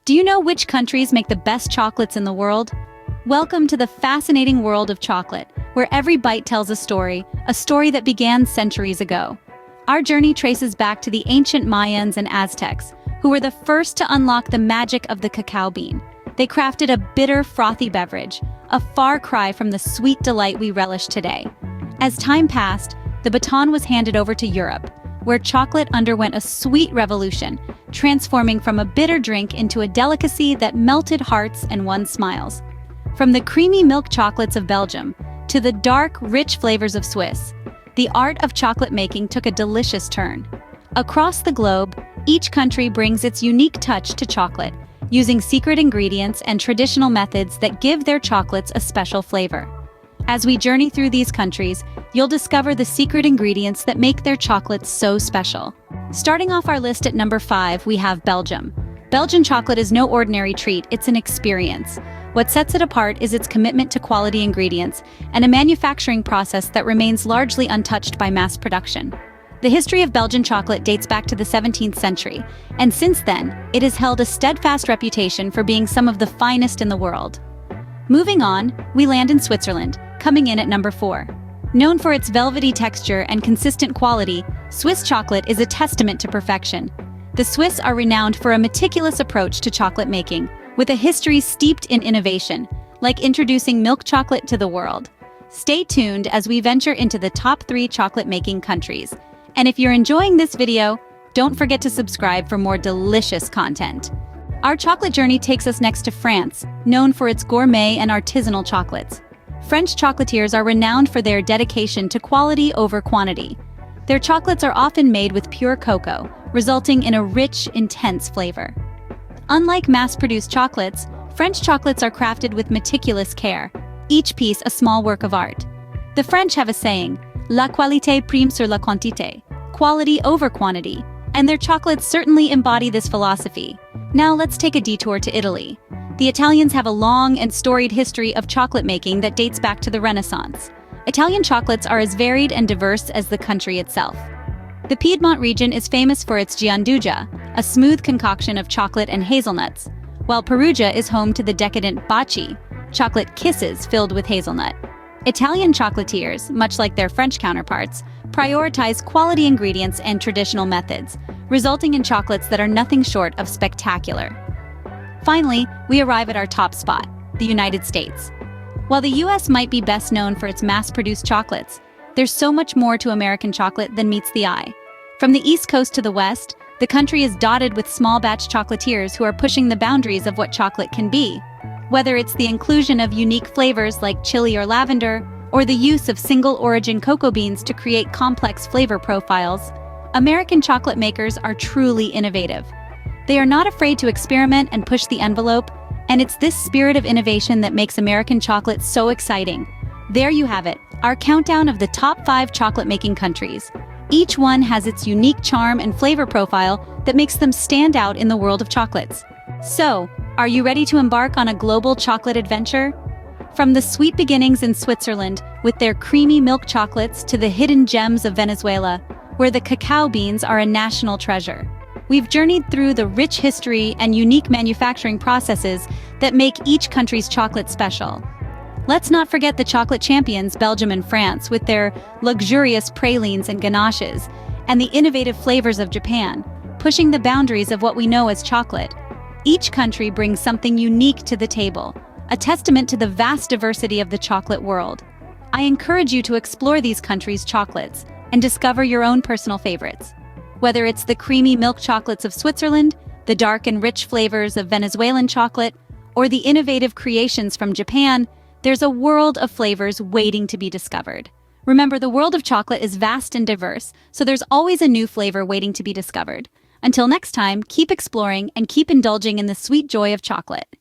Do you know which countries make the best chocolates in the world? Welcome to the fascinating world of chocolate, where every bite tells a story that began centuries ago. Our journey traces back to the ancient Mayans and Aztecs, who were the first to unlock the magic of the cacao bean. They crafted a bitter, frothy beverage, a far cry from the sweet delight we relish today. As time passed, the baton was handed over to Europe, where chocolate underwent a sweet revolution, transforming from a bitter drink into a delicacy that melted hearts and won smiles. From the creamy milk chocolates of Belgium to the dark, rich flavors of Swiss, the art of chocolate making took a delicious turn. Across the globe, each country brings its unique touch to chocolate, using secret ingredients and traditional methods that give their chocolates a special flavor. As we journey through these countries, you'll discover the secret ingredients that make their chocolates so special. Starting off our list at number 5, we have Belgium. Belgian chocolate is no ordinary treat, it's an experience. What sets it apart is its commitment to quality ingredients and a manufacturing process that remains largely untouched by mass production. The history of Belgian chocolate dates back to the 17th century, and since then, it has held a steadfast reputation for being some of the finest in the world. Moving on, we land in Switzerland, coming in at number 4. Known for its velvety texture and consistent quality, Swiss chocolate is a testament to perfection. The Swiss are renowned for a meticulous approach to chocolate making, with a history steeped in innovation, like introducing milk chocolate to the world. Stay tuned as we venture into the top 3 chocolate-making countries. And if you're enjoying this video, don't forget to subscribe for more delicious content. Our chocolate journey takes us next to France, known for its gourmet and artisanal chocolates. French chocolatiers are renowned for their dedication to quality over quantity. Their chocolates are often made with pure cocoa, resulting in a rich, intense flavor. Unlike mass-produced chocolates, French chocolates are crafted with meticulous care, each piece a small work of art. The French have a saying, "La qualité prime sur la quantité," quality over quantity, and their chocolates certainly embody this philosophy. Now let's take a detour to Italy. The Italians have a long and storied history of chocolate making that dates back to the Renaissance. Italian chocolates are as varied and diverse as the country itself. The Piedmont region is famous for its gianduja, a smooth concoction of chocolate and hazelnuts, while Perugia is home to the decadent baci, chocolate kisses filled with hazelnut. Italian chocolatiers, much like their French counterparts, prioritize quality ingredients and traditional methods, resulting in chocolates that are nothing short of spectacular. Finally, we arrive at our top spot, the United States. While the US might be best known for its mass-produced chocolates, there's so much more to American chocolate than meets the eye. From the East Coast to the West, the country is dotted with small-batch chocolatiers who are pushing the boundaries of what chocolate can be. Whether it's the inclusion of unique flavors like chili or lavender, or the use of single-origin cocoa beans to create complex flavor profiles, American chocolate makers are truly innovative. They are not afraid to experiment and push the envelope, and it's this spirit of innovation that makes American chocolate so exciting. There you have it, our countdown of the top 5 chocolate-making countries. Each one has its unique charm and flavor profile that makes them stand out in the world of chocolates. So, are you ready to embark on a global chocolate adventure? From the sweet beginnings in Switzerland, with their creamy milk chocolates, to the hidden gems of Venezuela, where the cacao beans are a national treasure. We've journeyed through the rich history and unique manufacturing processes that make each country's chocolate special. Let's not forget the chocolate champions, Belgium and France, with their luxurious pralines and ganaches, and the innovative flavors of Japan, pushing the boundaries of what we know as chocolate. Each country brings something unique to the table, a testament to the vast diversity of the chocolate world. I encourage you to explore these countries' chocolates and discover your own personal favorites. Whether it's the creamy milk chocolates of Switzerland, the dark and rich flavors of Venezuelan chocolate, or the innovative creations from Japan, there's a world of flavors waiting to be discovered. Remember, the world of chocolate is vast and diverse, so there's always a new flavor waiting to be discovered. Until next time, keep exploring and keep indulging in the sweet joy of chocolate.